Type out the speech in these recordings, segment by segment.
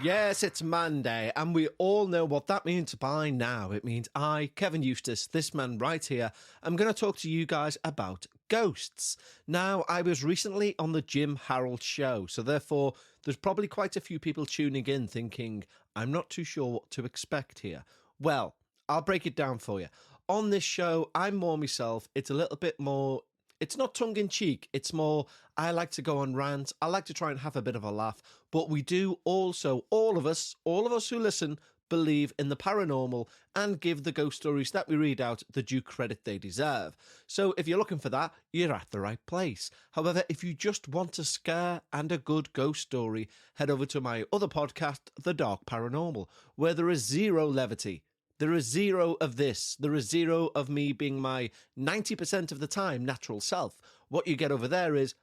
Yes, it's Monday, and we all know what that means by now. It means I, Kevin Eustace, this man right here, I'm going to talk to you guys about ghosts. Now, I was recently on the Jim Harold show, so therefore there's probably quite a few people tuning in thinking, I'm not too sure what to expect here. Well, I'll break it down for you. On this show, I'm more myself. It's a little bit more... It's not tongue-in-cheek. It's more, I like to go on rants. I like to try and have a bit of a laugh. But we do also, all of us who listen, believe in the paranormal and give the ghost stories that we read out the due credit they deserve. So if you're looking for that, you're at the right place. However, if you just want a scare and a good ghost story, head over to my other podcast, The Dark Paranormal, where there is zero levity. There is zero of this. There is zero of me being my 90% of the time natural self. What you get over there is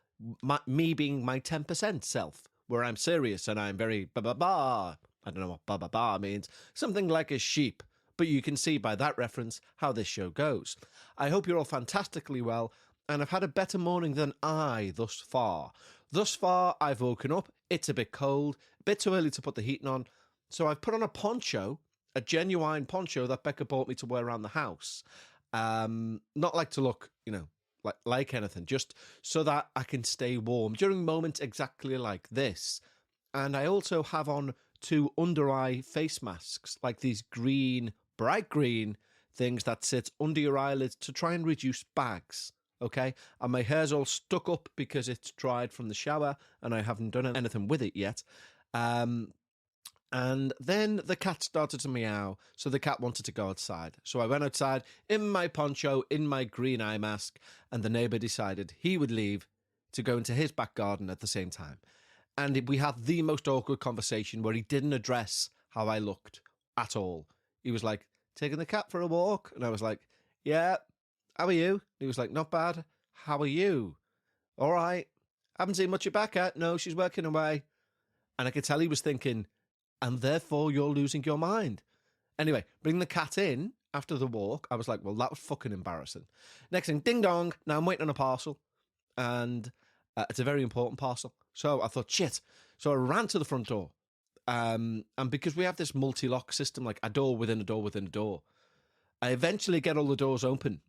me being my 10% self, where I'm serious and I'm very ba-ba-ba. I don't know what ba-ba-ba means. Something like a sheep. But you can see by that reference how this show goes. I hope you're all fantastically well, and I've had a better morning than I thus far. Thus far, I've woken up. It's a bit cold, a bit too early to put the heating on. So I've put on a poncho, a genuine poncho that Becca bought me to wear around the house. Not like to look, like anything, just so that I can stay warm during moments exactly like this. And I also have on 2 under-eye face masks, like these green, bright green things that sit under your eyelids to try and reduce bags, okay? And my hair's all stuck up because it's dried from the shower and I haven't done anything with it yet. And then the cat started to meow, so the cat wanted to go outside. So I went outside in my poncho, in my green eye mask, and the neighbour decided he would leave to go into his back garden at the same time. And we had the most awkward conversation where he didn't address how I looked at all. He was like, taking the cat for a walk? And I was like, yeah, how are you? And he was like, not bad. How are you? All right. Haven't seen much of Becca. No, she's working away. And I could tell he was thinking, and therefore you're losing your mind. Anyway, bring the cat in after the walk. I was like, well, that was fucking embarrassing. Next thing, ding dong. Now I'm waiting on a parcel. And it's a very important parcel. So I thought, shit. So I ran to the front door. And because we have this multi-lock system, like a door within a door within a door, I eventually get all the doors open.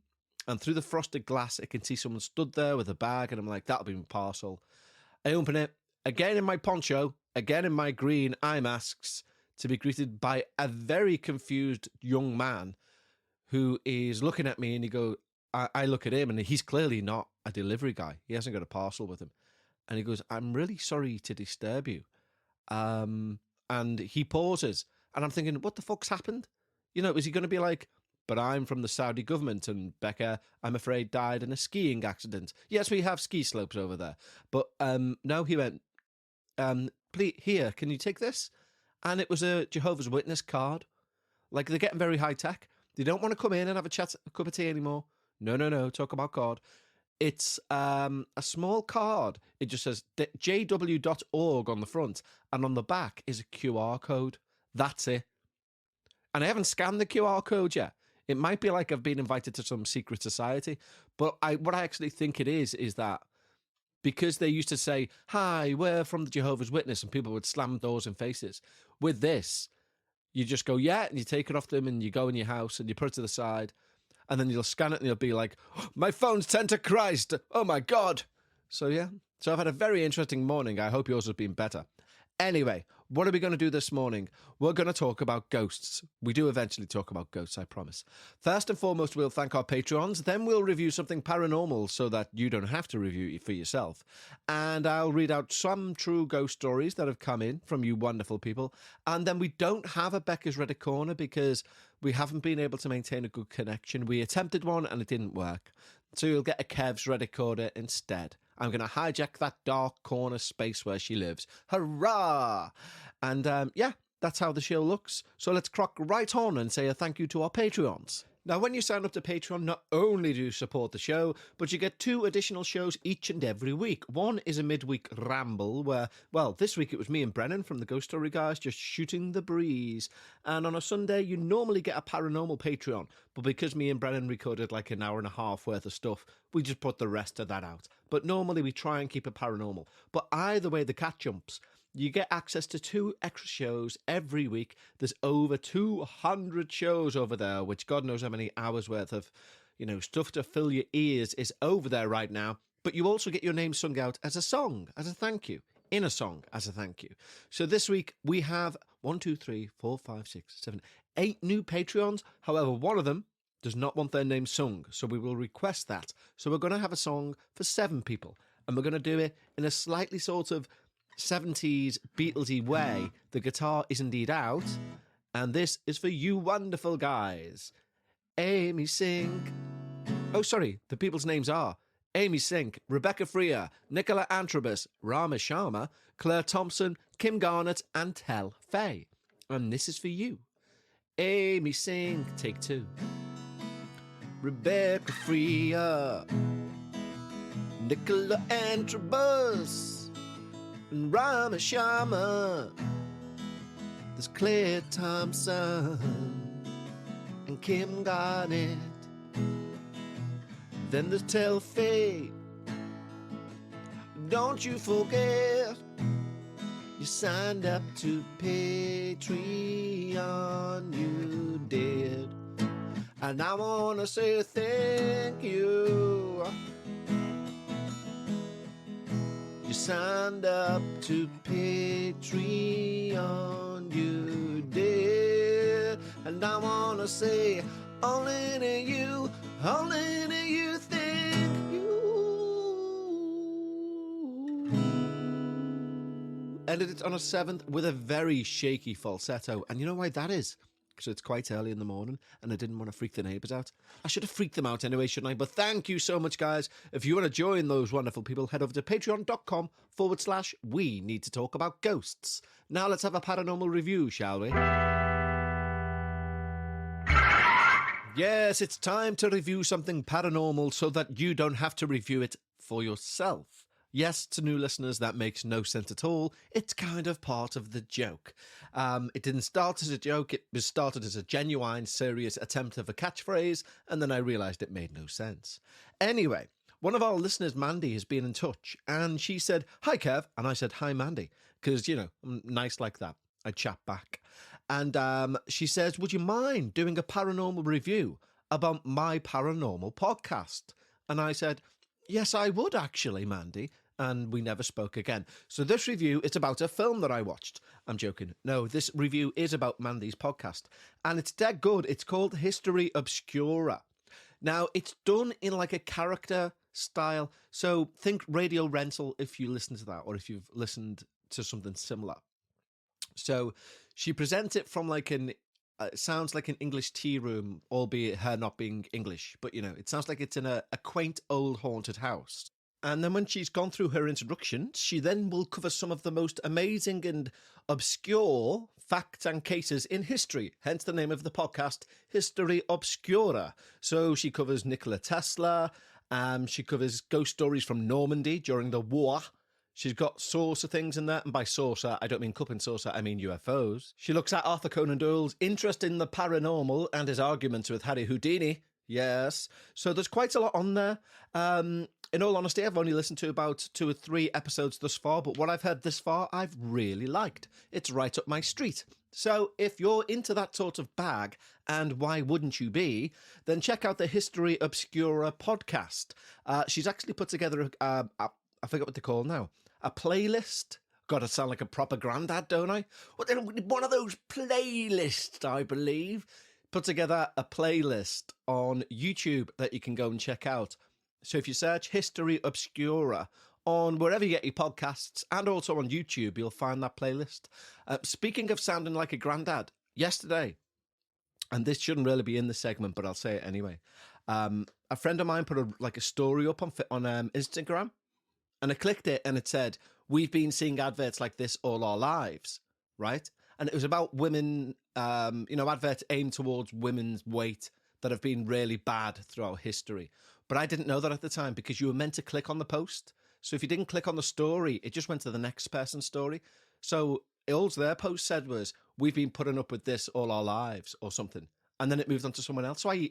And through the frosted glass, I can see someone stood there with a bag. And I'm like, that'll be my parcel. I open it. Again in my poncho, again in my green eye masks, to be greeted by a very confused young man who is looking at me, and I look at him, and he's clearly not a delivery guy. He hasn't got a parcel with him. And he goes, I'm really sorry to disturb you. And he pauses, and I'm thinking, what the fuck's happened? Is he going to be like, but I'm from the Saudi government, and Becca, I'm afraid, died in a skiing accident. Yes, we have ski slopes over there. But no, he went, please, here, can you take this? And it was a Jehovah's Witness card. Like, they're getting very high tech. They don't want to come in and have a cup of tea anymore. No, talk about card. It's a small card. It just says jw.org on the front, and on the back is a QR code. That's it. And I haven't scanned the QR code yet. It might be like I've been invited to some secret society, but what I actually think it is that because they used to say, hi, we're from the Jehovah's Witness, and people would slam doors in faces. With this, you just go, yeah, and you take it off them, and you go in your house, and you put it to the side, and then you'll scan it, and you'll be like, oh, my phone's turned to Christ. Oh, my God. So, yeah. So I've had a very interesting morning. I hope yours has been better. Anyway, what are we going to do this morning? We're going to talk about ghosts. We do eventually talk about ghosts, I promise. First and foremost, we'll thank our Patreons. Then we'll review something paranormal so that you don't have to review it for yourself. And I'll read out some true ghost stories that have come in from you wonderful people. And then we don't have a Becca's Reddit Corner because we haven't been able to maintain a good connection. We attempted one and it didn't work. So you'll get a Kev's Reddit Corner instead. I'm going to hijack that dark corner space where she lives. Hurrah! And yeah, that's how the show looks. So let's crock right on and say a thank you to our Patreons. Now, when you sign up to Patreon, not only do you support the show, but you get 2 additional shows each and every week. One is a midweek ramble where, well, this week it was me and Brennan from the Ghost Story Guys just shooting the breeze. And on a Sunday, you normally get a paranormal Patreon. But because me and Brennan recorded like an hour and a half worth of stuff, we just put the rest of that out. But normally we try and keep it paranormal. But either way the cat jumps, you get access to 2 extra shows every week. There's over 200 shows over there, which God knows how many hours worth of, stuff to fill your ears is over there right now. But you also get your name sung out as a song, as a thank you, in a song as a thank you. So this week we have 1, 2, 3, 4, 5, 6, 7, 8 new Patreons. However, one of them does not want their name sung, so we will request that. So we're going to have a song for 7 people, and we're going to do it in a slightly sort of 70s Beatlesy way. The guitar is indeed out, and this is for you wonderful guys. Amy Sink. Oh, sorry, the people's names are Amy Sink, Rebecca Freer, Nicola Antrobus, Rama Sharma, Claire Thompson, Kim Garnett, and Tell Faye. And this is for you. Amy Sink, take 2. Rebecca Freer, Nicola Antrobus, and Rama Sharma. There's Claire Thompson and Kim Garnett. Then there's Tell Faye. Don't you forget, you signed up to Patreon, you did. And I want to say thank you. You signed up to Patreon, you did. And I want to say only to you, thank you. Ended it on a 7th with a very shaky falsetto. And you know why that is? Because it's quite early in the morning and I didn't want to freak the neighbours out. I should have freaked them out anyway, shouldn't I? But thank you so much, guys. If you want to join those wonderful people, head over to patreon.com/we need to talk about ghosts. Now let's have a paranormal review, shall we? Yes, it's time to review something paranormal so that you don't have to review it for yourself. Yes, to new listeners, that makes no sense at all. It's kind of part of the joke. It didn't start as a joke. It was started as a genuine, serious attempt of a catchphrase, and then I realised it made no sense. Anyway, one of our listeners, Mandy, has been in touch, and she said, "Hi, Kev," and I said, "Hi, Mandy," because, I'm nice like that. I chat back. And she says, "Would you mind doing a paranormal review about my paranormal podcast?" And I said, "Yes, I would actually, Mandy." And we never spoke again. So this review is about a film that I watched. I'm joking. No, this review is about Mandy's podcast. And it's dead good. It's called History Obscura. Now, it's done in like a character style. So think Radio Rental if you listen to that, or if you've listened to something similar. So she presents it from like sounds like an English tea room, albeit her not being English. But, it sounds like it's in a quaint old haunted house. And then when she's gone through her introduction, she then will cover some of the most amazing and obscure facts and cases in history, hence the name of the podcast, History Obscura. So she covers Nikola Tesla, she covers ghost stories from Normandy during the war. She's got saucer things in there, and by saucer, I don't mean cup and saucer, I mean UFOs. She looks at Arthur Conan Doyle's interest in the paranormal and his arguments with Harry Houdini. Yes. So there's quite a lot on there. In all honesty, I've only listened to about 2 or 3 episodes thus far, but what I've heard this far, I've really liked. It's right up my street. So if you're into that sort of bag, and why wouldn't you be, then check out the History Obscura podcast. She's actually put together, I forget what they call now, a playlist. God, I sound like a proper granddad, don't I? One of those playlists, I believe. Put together a playlist on YouTube that you can go and check out. So if you search History Obscura on wherever you get your podcasts and also on YouTube, you'll find that playlist. Speaking of sounding like a granddad, yesterday, and this shouldn't really be in the segment, but I'll say it anyway. A friend of mine put a story up on Instagram, and I clicked it and it said, "We've been seeing adverts like this all our lives," right? And it was about women, adverts aimed towards women's weight that have been really bad throughout history. But I didn't know that at the time because you were meant to click on the post. So if you didn't click on the story, it just went to the next person's story. So all their post said was, "We've been putting up with this all our lives," or something. And then it moved on to someone else. So I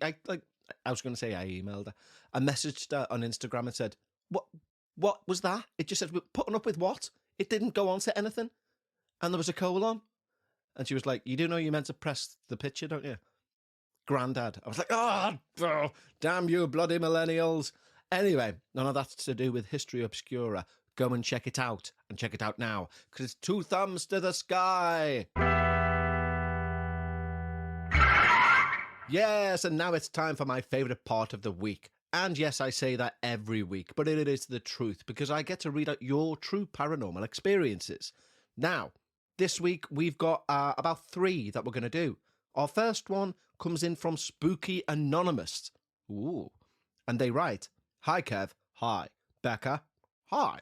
was going to say I emailed her. I messaged her on Instagram and said, What was that? It just said, "We're putting up with what?" It didn't go on to anything. and there was a colon. And she was like, you do know you're meant to press the picture, don't you? Grandad. I was like, oh, damn you bloody millennials. Anyway, none of that's to do with History Obscura. Go and check it out, and check it out now, because it's 2 thumbs to the sky. Yes, and now it's time for my favourite part of the week. And yes, I say that every week, but it is the truth, because I get to read out your true paranormal experiences. Now, this week we've got about 3 that we're going to do. Our first one comes in from Spooky Anonymous. Ooh. And they write, hi Kev, hi. Becca, hi.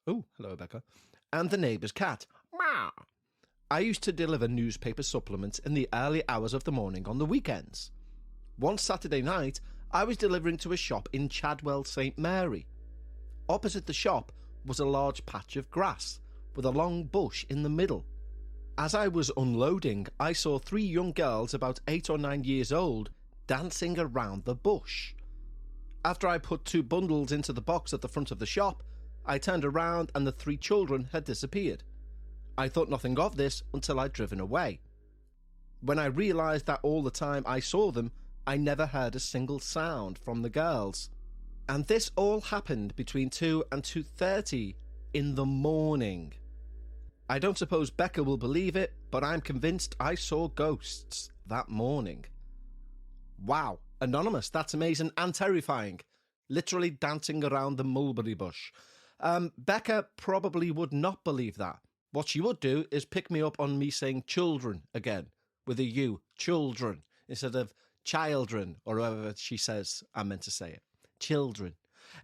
Oh, hello Becca. And the neighbour's cat, meow. I used to deliver newspaper supplements in the early hours of the morning on the weekends. One Saturday night, I was delivering to a shop in Chadwell, St Mary. Opposite the shop was a large patch of grass with a long bush in the middle. As I was unloading, I saw 3 young girls about 8 or 9 years old dancing around the bush. After I put 2 bundles into the box at the front of the shop, I turned around and the 3 children had disappeared. I thought nothing of this until I'd driven away. When I realised that all the time I saw them, I never heard a single sound from the girls. And this all happened between 2 and 2:30 in the morning. I don't suppose Becca will believe it, but I'm convinced I saw ghosts that morning. Wow, Anonymous, that's amazing and terrifying. Literally dancing around the mulberry bush. Becca probably would not believe that. What she would do is pick me up on me saying children again, with a U, children, instead of children, or however she says I'm meant to say it. Children.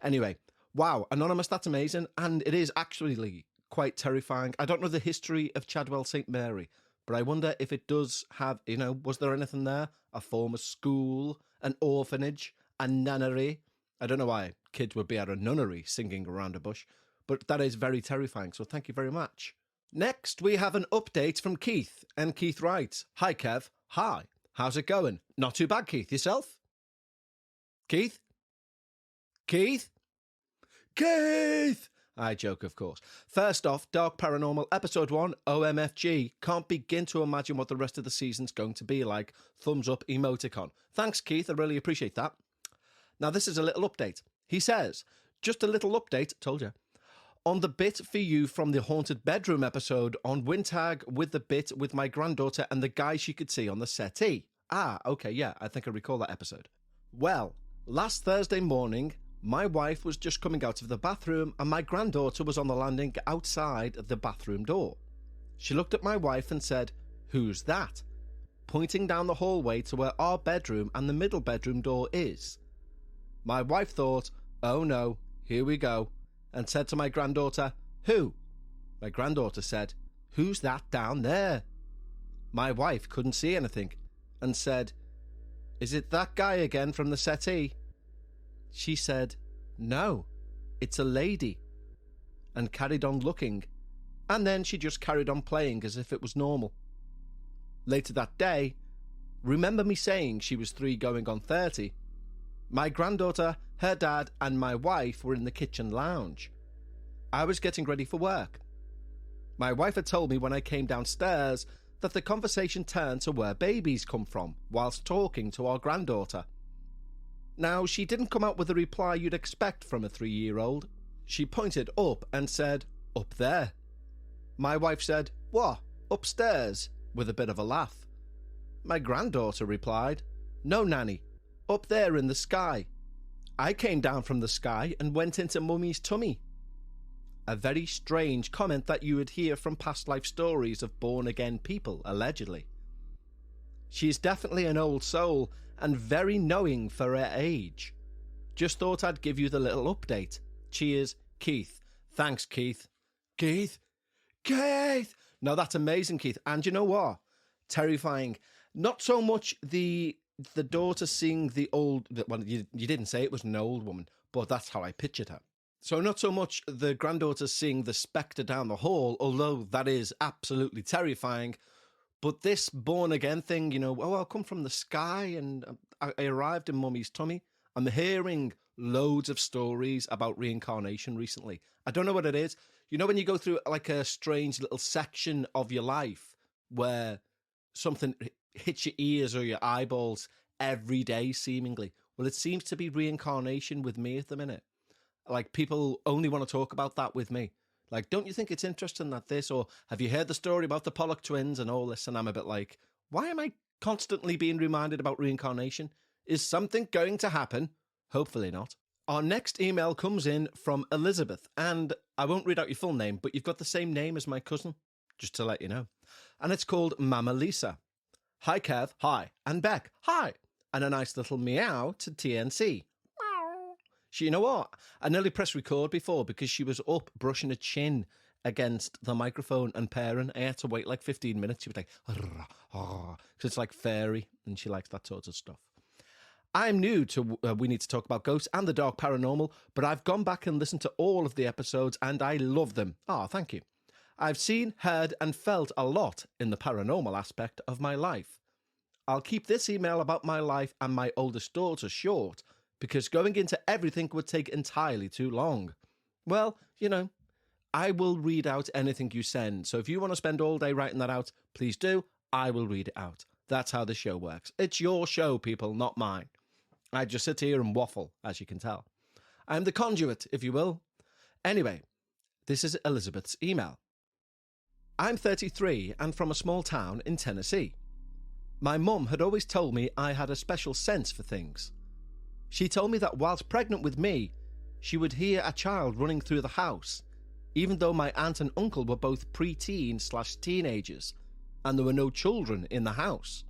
Anyway, wow, Anonymous, that's amazing, and it is actually quite terrifying. I don't know the history of Chadwell St Mary, but I wonder if it does have, was there anything there? A former school, an orphanage, a nunnery? I don't know why kids would be at a nunnery singing around a bush, but that is very terrifying, so thank you very much. Next, we have an update from Keith, and Keith writes, hi Kev, hi, how's it going? Not too bad, Keith, yourself? Keith? Keith? Keith! I joke, of course. First off, Dark Paranormal Episode 1, OMFG. Can't begin to imagine what the rest of the season's going to be like. Thumbs up emoticon. Thanks, Keith. I really appreciate that. Now, this is a little update. He says, just a little update, told you, on the bit for you from the Haunted Bedroom episode on Wintag with the bit with my granddaughter and the guy she could see on the settee. Ah, okay, yeah, I think I recall that episode. Well, last Thursday morning, my wife was just coming out of the bathroom and my granddaughter was on the landing outside the bathroom door. She looked at my wife and said, "Who's that?" pointing down the hallway to where our bedroom and the middle bedroom door is. My wife thought, "Oh no, here we go," and said to my granddaughter, "Who?" My granddaughter said, "Who's that down there?" My wife couldn't see anything and said, "Is it that guy again from the settee?" She said, "No, it's a lady," and carried on looking, and then she just carried on playing as if it was normal. Later that day, remember me saying she was 3 going on 30? My granddaughter, her dad, and my wife were in the kitchen lounge. I was getting ready for work. My wife had told me when I came downstairs that the conversation turned to where babies come from whilst talking to our granddaughter. Now, she didn't come out with the reply you'd expect from a 3-year-old. She pointed up and said, "Up there." My wife said, "What, upstairs?" with a bit of a laugh. My granddaughter replied, "No, Nanny, up there in the sky. I came down from the sky and went into Mummy's tummy." A very strange comment that you would hear from past life stories of born-again people, allegedly. She is definitely an old soul and very knowing for her age. Just thought I'd give you the little update. Cheers, Keith. Thanks, Keith. Keith? Keith! No, that's amazing, Keith. And you know what? Terrifying. Not so much the daughter seeing the old... Well, you didn't say it was an old woman, but that's how I pictured her. So not so much the granddaughter seeing the spectre down the hall, although that is absolutely terrifying, but this born-again thing, I'll come from the sky and I arrived in Mummy's tummy. I'm hearing loads of stories about reincarnation recently. I don't know what it is. You know when you go through like a strange little section of your life where something hits your ears or your eyeballs every day, seemingly? Well, it seems to be reincarnation with me at the minute. Like, people only want to talk about that with me. Like, don't you think it's interesting that this, or have you heard the story about the Pollock twins and all this? And I'm a bit like, why am I constantly being reminded about reincarnation? Is something going to happen? Hopefully not. Our next email comes in from Elizabeth, and I won't read out your full name, but you've got the same name as my cousin, just to let you know. And it's called Mama Lisa. Hi, Kev. Hi. And Beck. Hi. And a nice little meow to TNC. You know what? I nearly pressed record before because she was up brushing her chin against the microphone and purring. I had to wait like 15 minutes. She was like, because it's like fairy, and she likes that sort of stuff. I'm new to We Need to Talk About Ghosts and the Dark Paranormal, but I've gone back and listened to all of the episodes, and I love them. Thank you. I've seen, heard, and felt a lot in the paranormal aspect of my life. I'll keep this email about my life and my oldest daughter short, because going into everything would take entirely too long. Well, you know, I will read out anything you send, so if you want to spend all day writing that out, please do. I will read it out. That's how the show works. It's your show, people, not mine. I just sit here and waffle, as you can tell. I'm the conduit, if you will. Anyway, this is Elizabeth's email. I'm 33 and from a small town in Tennessee. My mum had always told me I had a special sense for things. She told me that whilst pregnant with me, she would hear a child running through the house, even though my aunt and uncle were both pre-teen/teenagers, and there were no children in the house.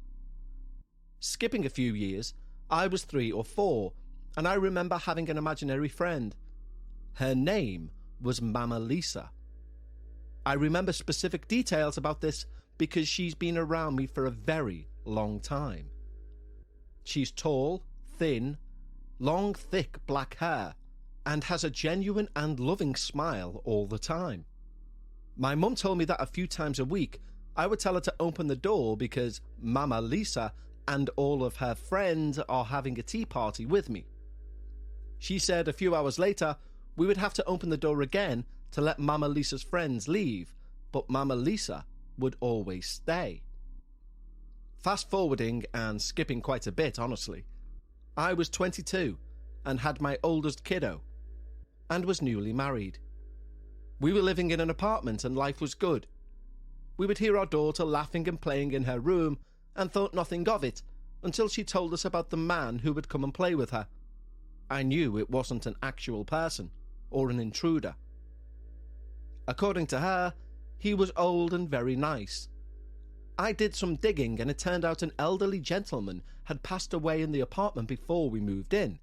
Skipping a few years, I was 3 or 4, and I remember having an imaginary friend. Her name was Mama Lisa. I remember specific details about this because she's been around me for a very long time. She's tall, thin, long, thick black hair, and has a genuine and loving smile all the time. My mum told me that a few times a week I would tell her to open the door because Mama Lisa and all of her friends are having a tea party with me. She said a few hours later we would have to open the door again to let Mama Lisa's friends leave, but Mama Lisa would always stay. Fast forwarding and skipping quite a bit, honestly. I was 22 and had my oldest kiddo and was newly married. We were living in an apartment and life was good. We would hear our daughter laughing and playing in her room and thought nothing of it until she told us about the man who would come and play with her. I knew it wasn't an actual person or an intruder. According to her, he was old and very nice. I did some digging and it turned out an elderly gentleman had passed away in the apartment before we moved in.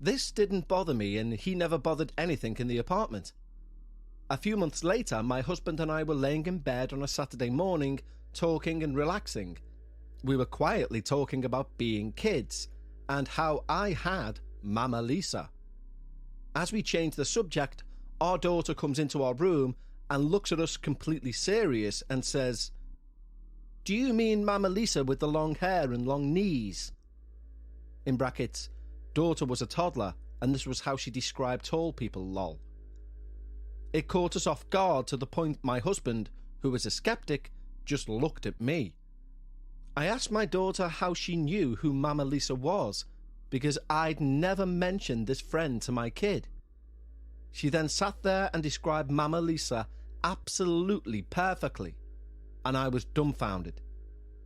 This didn't bother me and he never bothered anything in the apartment. A few months later, my husband and I were laying in bed on a Saturday morning, talking and relaxing. We were quietly talking about being kids and how I had Mama Lisa. As we changed the subject, our daughter comes into our room and looks at us completely serious and says, "Do you mean Mama Lisa with the long hair and long knees?" In brackets, daughter was a toddler and this was how she described tall people, lol. It caught us off guard to the point my husband, who was a skeptic, just looked at me. I asked my daughter how she knew who Mama Lisa was, because I'd never mentioned this friend to my kid. She then sat there and described Mama Lisa absolutely perfectly, and I was dumbfounded.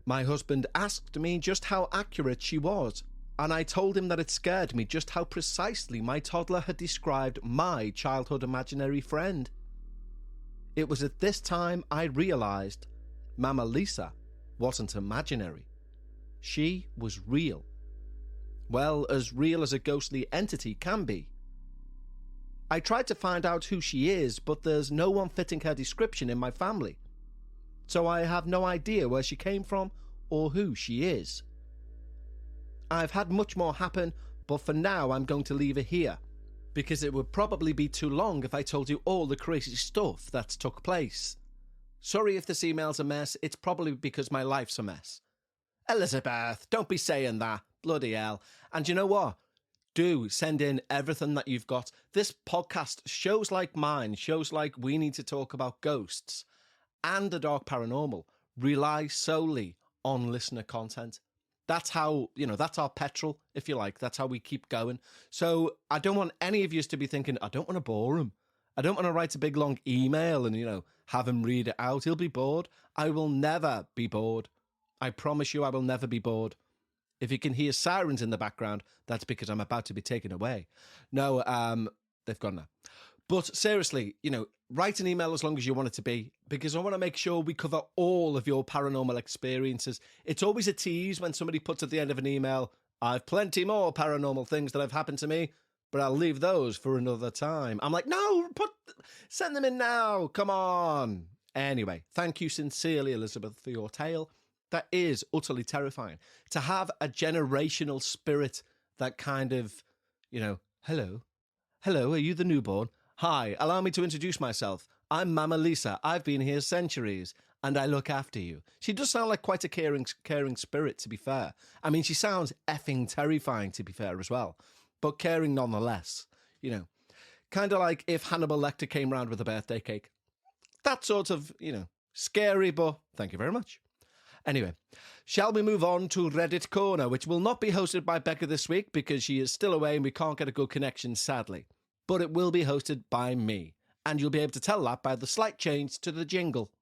My husband asked me just how accurate she was, and I told him that it scared me just how precisely my toddler had described my childhood imaginary friend. It was at this time I realised Mama Lisa wasn't imaginary. She was real. Well, as real as a ghostly entity can be. I tried to find out who she is, but there's no one fitting her description in my family. So I have no idea where she came from or who she is. I've had much more happen, but for now I'm going to leave it here, because it would probably be too long if I told you all the crazy stuff that's took place. Sorry if this email's a mess, it's probably because my life's a mess. Elizabeth, don't be saying that. Bloody hell. And you know what? Do send in everything that you've got. This podcast, shows like mine, shows like We Need to Talk About Ghosts and the Dark Paranormal, rely solely on listener content. That's how, that's our petrol, if you like. That's how we keep going. So I don't want any of you to be thinking, I don't want to bore him. I don't want to write a big long email and, have him read it out. He'll be bored. I will never be bored. I promise you I will never be bored. If you can hear sirens in the background, that's because I'm about to be taken away. No, they've gone now. But seriously, write an email as long as you want it to be, because I want to make sure we cover all of your paranormal experiences. It's always a tease when somebody puts at the end of an email, I've plenty more paranormal things that have happened to me, but I'll leave those for another time. I'm like, no, send them in now. Come on. Anyway, thank you sincerely, Elizabeth, for your tale. That is utterly terrifying. To have a generational spirit that kind of, hello, are you the newborn? Hi, allow me to introduce myself. I'm Mama Lisa. I've been here centuries, and I look after you. She does sound like quite a caring spirit, to be fair. I mean, she sounds effing terrifying, to be fair, as well. But caring nonetheless, Kind of like if Hannibal Lecter came round with a birthday cake. That sort of, scary, but thank you very much. Anyway, shall we move on to Reddit Corner, which will not be hosted by Becca this week because she is still away and we can't get a good connection, sadly. But it will be hosted by me, and you'll be able to tell that by the slight change to the jingle.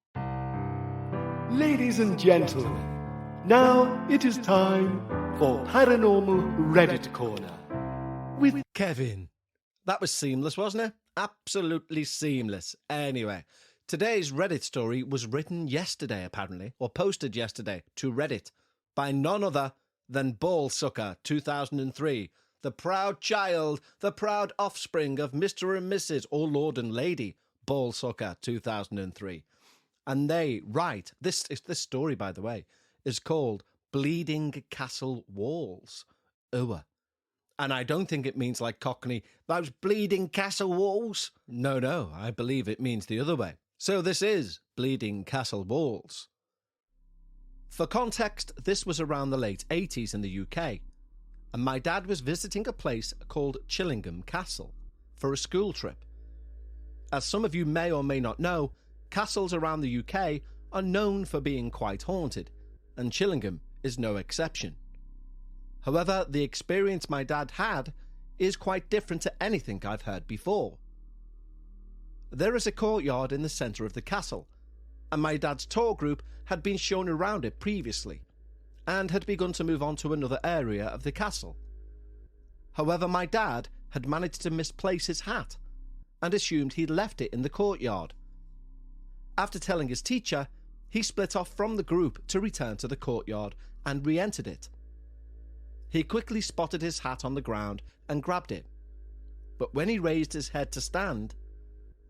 Ladies and gentlemen, now it is time for Paranormal Reddit Corner with Kevin. That was seamless, wasn't it? Absolutely seamless. Anyway, today's Reddit story was written yesterday, apparently, or posted yesterday to Reddit by none other than Ballsucker 2003, the proud child, the proud offspring of Mr. and Mrs. or Lord and Lady Ballsucker 2003. And they write, this story, by the way, is called Bleeding Castle Walls. And I don't think it means like Cockney, those bleeding castle walls. No, I believe it means the other way. So this is Bleeding Castle Walls. For context, this was around the late 80s in the UK, and my dad was visiting a place called Chillingham Castle for a school trip. As some of you may or may not know, castles around the UK are known for being quite haunted, and Chillingham is no exception. However, the experience my dad had is quite different to anything I've heard before. There is a courtyard in the centre of the castle, and my dad's tour group had been shown around it previously, and had begun to move on to another area of the castle. However, my dad had managed to misplace his hat, and assumed he'd left it in the courtyard. After telling his teacher, he split off from the group to return to the courtyard and re-entered it. He quickly spotted his hat on the ground and grabbed it, but when he raised his head to stand,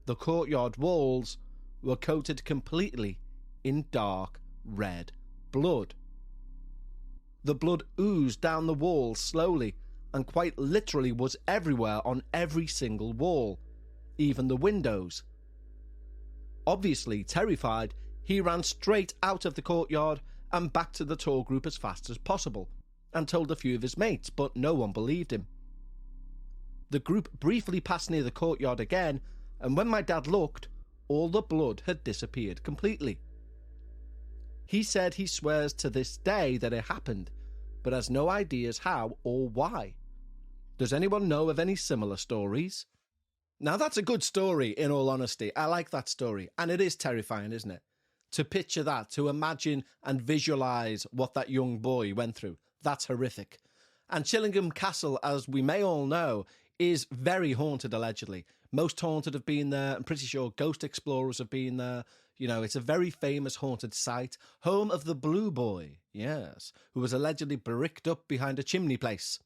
the courtyard walls were coated completely in dark red blood. The blood oozed down the walls slowly and quite literally was everywhere on every single wall, even the windows. Obviously terrified, he ran straight out of the courtyard and back to the tour group as fast as possible, and told a few of his mates, but no one believed him. The group briefly passed near the courtyard again, and when my dad looked, all the blood had disappeared completely. He said he swears to this day that it happened, but has no ideas how or why. Does anyone know of any similar stories? Now that's a good story, in all honesty. I like that story, and it is terrifying, isn't it? To picture that, to imagine and visualise what that young boy went through. That's horrific. And Chillingham Castle, as we may all know, is very haunted, allegedly. Most haunted have been there. I'm pretty sure ghost explorers have been there. It's a very famous haunted site. Home of the Blue Boy, yes, who was allegedly bricked up behind a chimney place.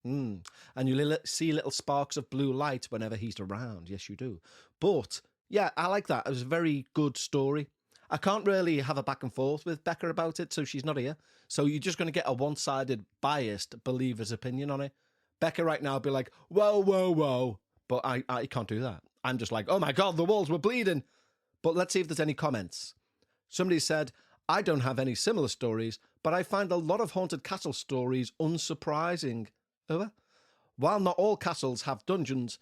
And you see little sparks of blue light whenever he's around. Yes, you do. But, yeah, I like that. It was a very good story. I can't really have a back and forth with Becca about it, so she's not here. So you're just going to get a one-sided, biased believer's opinion on it. Becca right now will be like, whoa. But I can't do that. I'm just like, oh my God, the walls were bleeding. But let's see if there's any comments. Somebody said, I don't have any similar stories, but I find a lot of haunted castle stories unsurprising. While not all castles have dungeons,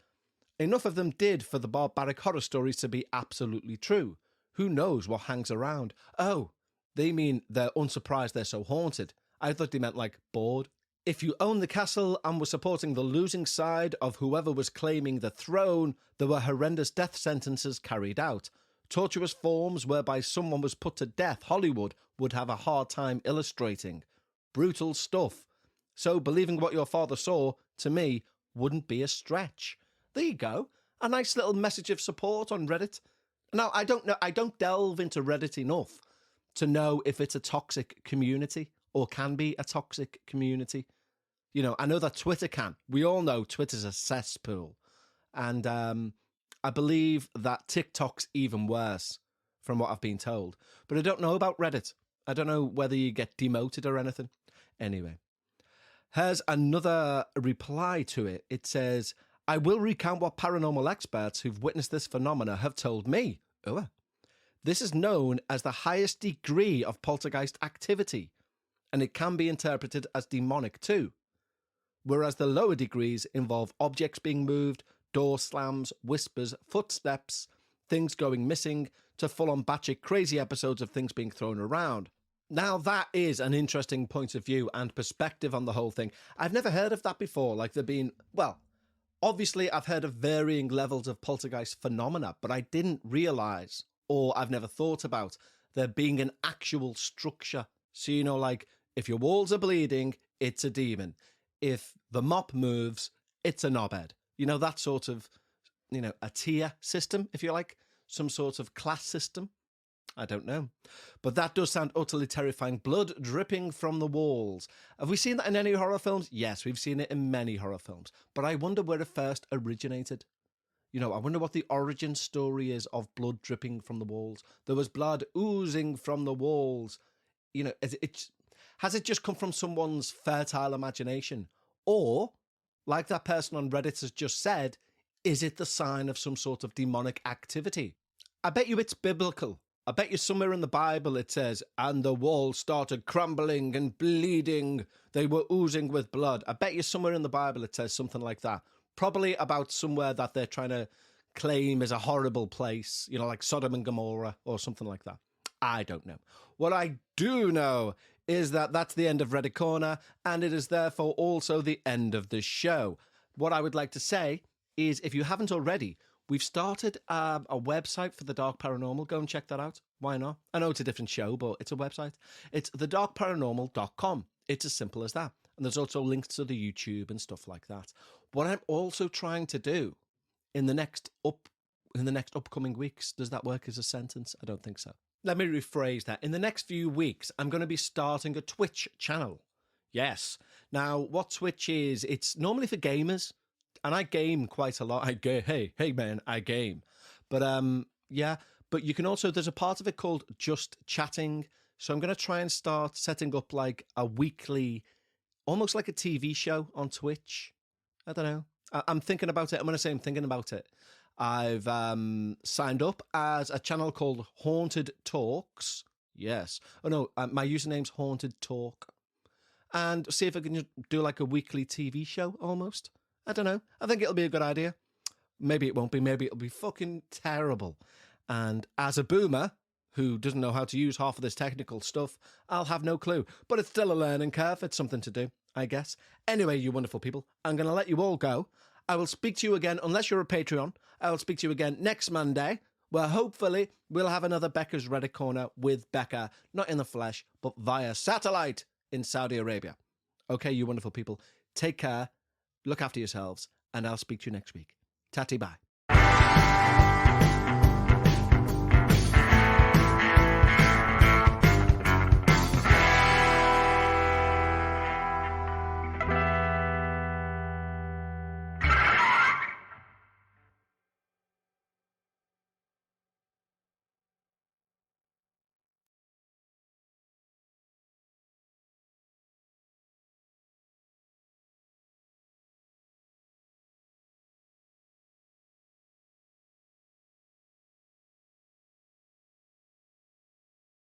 enough of them did for the barbaric horror stories to be absolutely true. Who knows what hangs around? Oh, they mean they're unsurprised they're so haunted. I thought they meant like bored. If you owned the castle and were supporting the losing side of whoever was claiming the throne, there were horrendous death sentences carried out. Torturous forms whereby someone was put to death Hollywood would have a hard time illustrating. Brutal stuff. So believing what your father saw, to me, wouldn't be a stretch. There you go. A nice little message of support on Reddit. Now, I don't delve into Reddit enough to know if it's a toxic community or can be a toxic community. You know, I know that Twitter can. We all know Twitter's a cesspool. And I believe that TikTok's even worse, from what I've been told. But I don't know about Reddit. I don't know whether you get demoted or anything. Anyway, here's another reply to it. It says, I will recount what paranormal experts who've witnessed this phenomena have told me. Oh, this is known as the highest degree of poltergeist activity, and it can be interpreted as demonic too. Whereas the lower degrees involve objects being moved, door slams, whispers, footsteps, things going missing, to full-on batshit crazy episodes of things being thrown around. Now, that is an interesting point of view and perspective on the whole thing. I've never heard of that before, like there being, well, obviously I've heard of varying levels of poltergeist phenomena, but I didn't realise, or I've never thought about, there being an actual structure. So, you know, like, if your walls are bleeding, it's a demon. If the mop moves, it's a knobhead. You know, that sort of, you know, a tier system, if you like, some sort of class system. I don't know. But that does sound utterly terrifying. Blood dripping from the walls. Have we seen that in any horror films? Yes, we've seen it in many horror films. But I wonder where it first originated. You know, I wonder what the origin story is of blood dripping from the walls. There was blood oozing from the walls. You know, has it just come from someone's fertile imagination? Or, like that person on Reddit has just said, is it the sign of some sort of demonic activity? I bet you it's biblical. I bet you somewhere in the Bible it says, and the walls started crumbling and bleeding. They were oozing with blood. I bet you somewhere in the Bible it says something like that. Probably about somewhere that they're trying to claim is a horrible place, you know, like Sodom and Gomorrah or something like that. I don't know. What I do know is that that's the end of Reddit Corner, and it is therefore also the end of the show. What I would like to say is, if you haven't already, we've started a website for The Dark Paranormal. Go and check that out. Why not? I know it's a different show, but it's a website. It's thedarkparanormal.com. It's as simple as that. And there's also links to the YouTube and stuff like that. What I'm also trying to do in the next upcoming weeks, does that work as a sentence? I don't think so. Let me rephrase that. In the next few weeks, I'm going to be starting a Twitch channel. Yes. Now, what Twitch is, it's normally for gamers. And I game quite a lot. Hey man, I game. But yeah, but you can also, there's a part of it called Just Chatting. So I'm going to try and start setting up like a weekly, almost like a TV show on Twitch. I don't know. I'm thinking about it. I'm going to say I'm thinking about it. I've signed up as a channel called Haunted Talks. Yes. Oh no, my username's Haunted Talk. And see if I can do like a weekly TV show almost. I don't know. I think it'll be a good idea. Maybe it won't be. Maybe it'll be fucking terrible. And as a boomer who doesn't know how to use half of this technical stuff, I'll have no clue. But it's still a learning curve. It's something to do, I guess. Anyway, you wonderful people, I'm going to let you all go. I will speak to you again, unless you're a Patreon. I will speak to you again next Monday, where hopefully we'll have another Becca's Reddit Corner with Becca, not in the flesh, but via satellite in Saudi Arabia. Okay, you wonderful people, take care. Look after yourselves, and I'll speak to you next week. Tatty bye.